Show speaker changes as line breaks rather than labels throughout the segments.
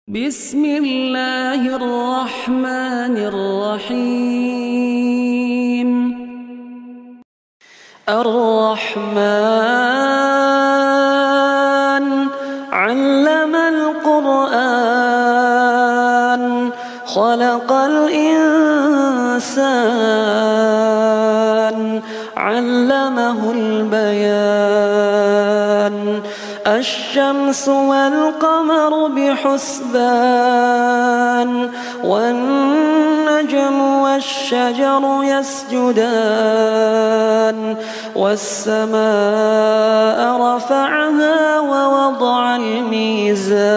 بسم الله الرحمن الرحيم. الرحمن علم القرآن خلق الإنسان علمه البيان. الشمس والقمر بحسبان والنجم والشجر يسجدان والسماء رفعها ووضع الميزان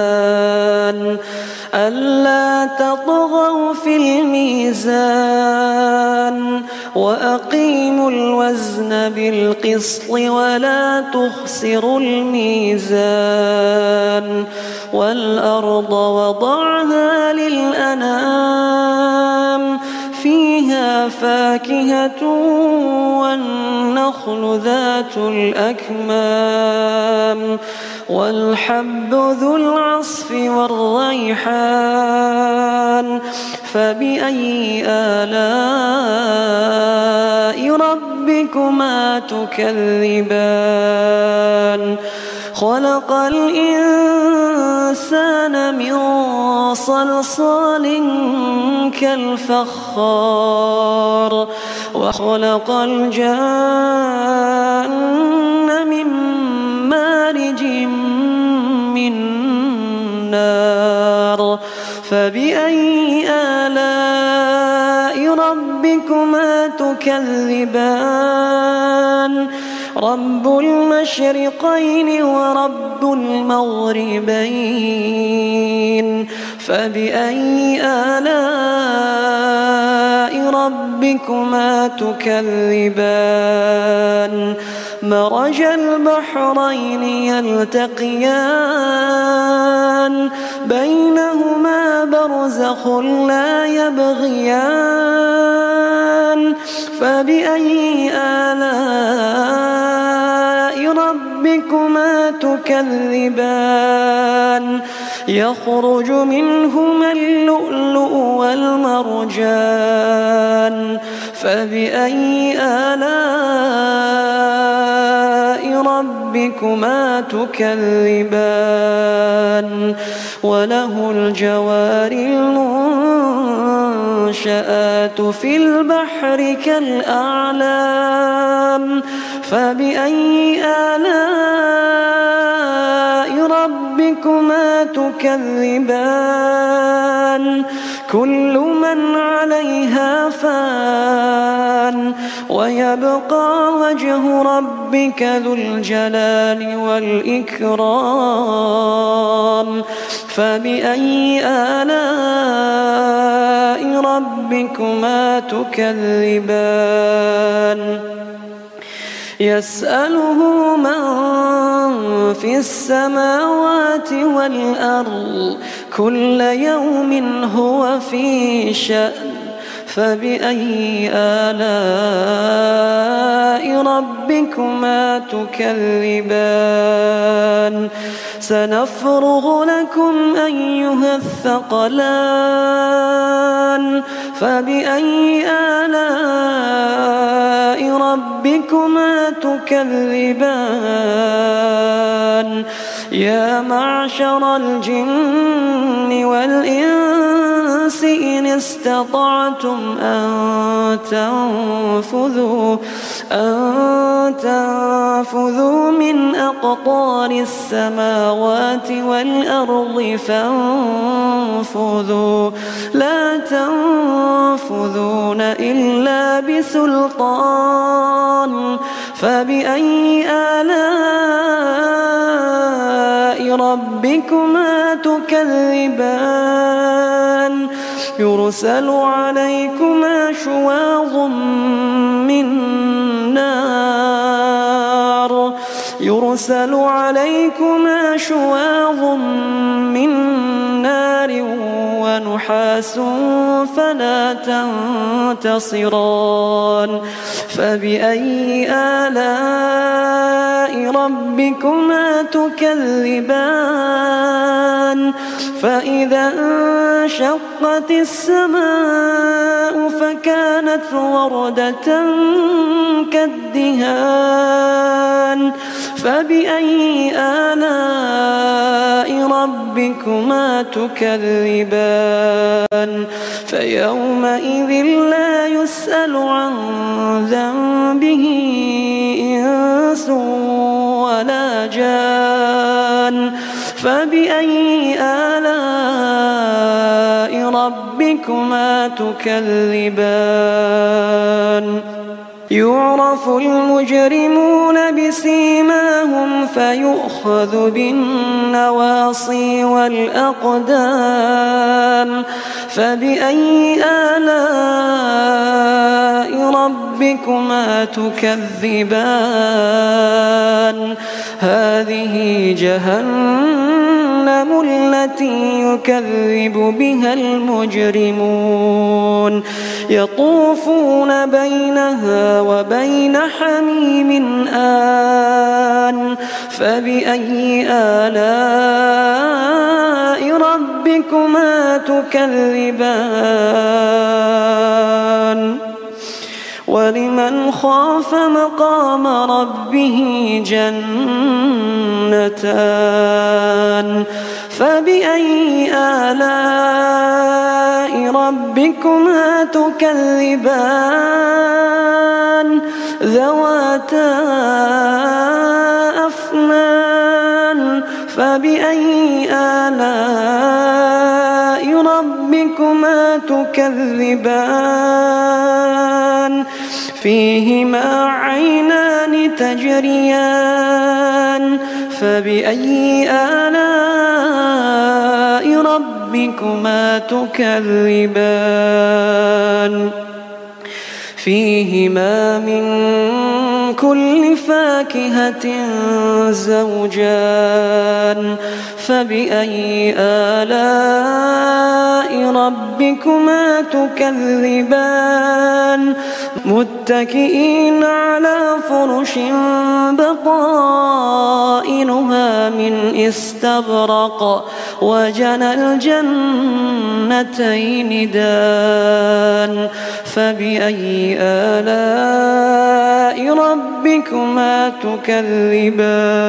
ألا تطغوا في الميزان وأقيموا الوزن بالقسط ولا تخسروا الميزان. والأرض وضعها للأنام فيها فاكهة والنخل ذات الأكمام والحب ذو العصف والريحان. فبأي آلاء ربكما تكذبان؟ خلق الإنسان من صلصال كالفخار وخلق الجان من مارج من نار. فبأي آلاء ربكما تكذبان؟ رب المشرقين ورب المغربين. فبأي آلاء ربكما تكذبان؟ مرج البحرين يلتقيان بينهما برزخ لا يبغيان. فبأي آلاء ربكما تكذبان؟ يخرج منهما اللؤلؤ والمرجان. فبأي آلاء ربكما تكذبان؟ وله الجوار المنشآت في البحر كالأعلام. فبأي آلاء ربكما تكذبان؟ كل من عليها فان ويبقى وجه ربك ذو الجلال والإكرام. فبأي آلاء ربكما تكذبان؟ يسأله من في السماوات والأرض كل يوم هو في شأن. فبأي آلاء ربكما تكذبان؟ سنفرغ لكم أيها الثقلان. فبأي آلاء ربكما تكذبان؟ يا معشر الجن والإنس إن استطعتم أن تنفذوا من أقطار السماوات والأرض فانفذوا لا تنفذون إلا بسلطان. فبأي آلاء ربكما تكذبان؟ يرسل عليكما شواظ من نار ونحاس فلا تنتصران فبأي آلاء ربكما تكذبان فإذا انشقت السماء فكانت وردة كالدهان فبأي آلاء ربكما تكذبان فيومئذ لا يسأل عن ذنبه إنس ولا جان فبأي آلاء ربكما تكذبان يعرف المجرمون بسيماهم فيؤخذ بالنواصي والأقدام فبأي آلاء ربكما تكذبان هذه جهنم التي يكذب بها المجرمون يطوفون بينها وبين حميم آن فبأي آلاء ربكما تكذبان ولمن خاف مقام ربه جنتان فبأي آلاء ربكما تكذبان ذواتا أفنان فبأي آلاء ربكما تكذبان فيهما عينان تجريان فبأي آلاء ربكما تكذبان فيهما من كل فاكهة زوجان فبأي آلاء ربكما تكذبان متكئين على فرش بطائنها من استبرق وجنى الجنتين دان فبأي آلاء ربكما تكذبان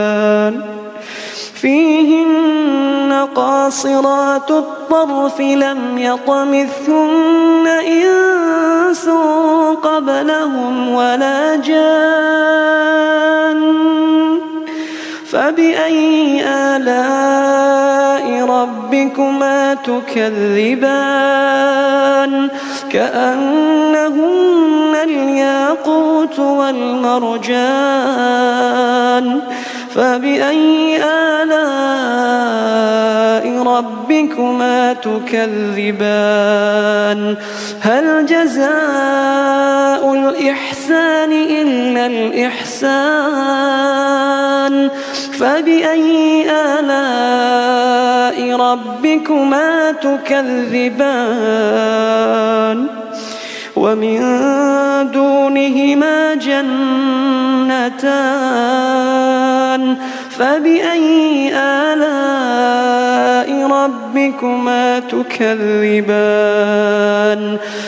فيهن قاصرات الطرف لم يطمثهن إنس قبلهم ولا جان فبأي آلاء ربكما تكذبان كأنهن الياقوت والمرجان فبأي آلاء ربكما تكذبان هل جزاء الإحسان إلا الإحسان فبأي آلاء ربكما تكذبان ومن دونهما جنتان فبأي آلاء ربكما تكذبان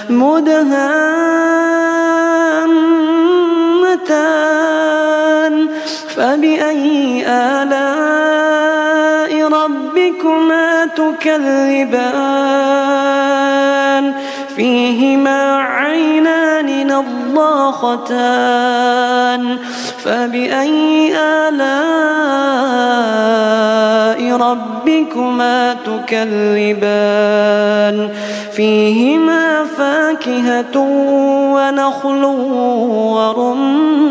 مدهامتان فبأي آلاء ربكما تكذبان فيهما عينان نضاختان فبأي آلاء ربكما تكذبان فيهما فاكهة ونخل ورمان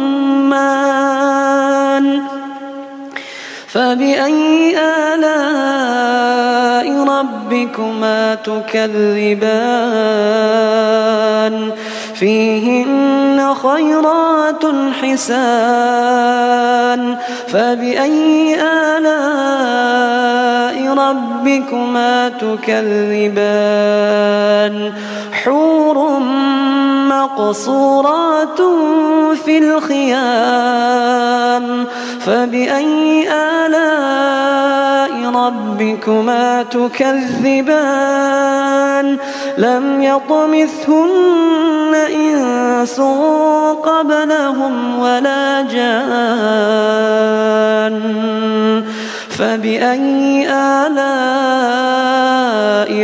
فبأي آلاء ربكما تكذبان فيهن خيرات حسان فبأي آلاء ربكما تكذبان حور مقصورات في الخيام فبأي آلاء ربكما تكذبان لم يطمثهن إنس قبلهم ولا جان فبأي آلاء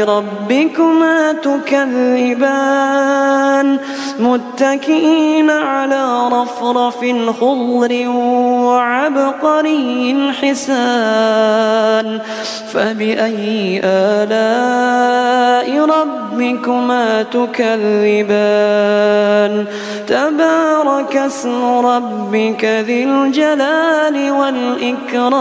ربكما تكذبان متكئين على رفرف خضر وعبقري حسان فبأي آلاء ربكما تكذبان تبارك اسم ربك ذي الجلال والإكرام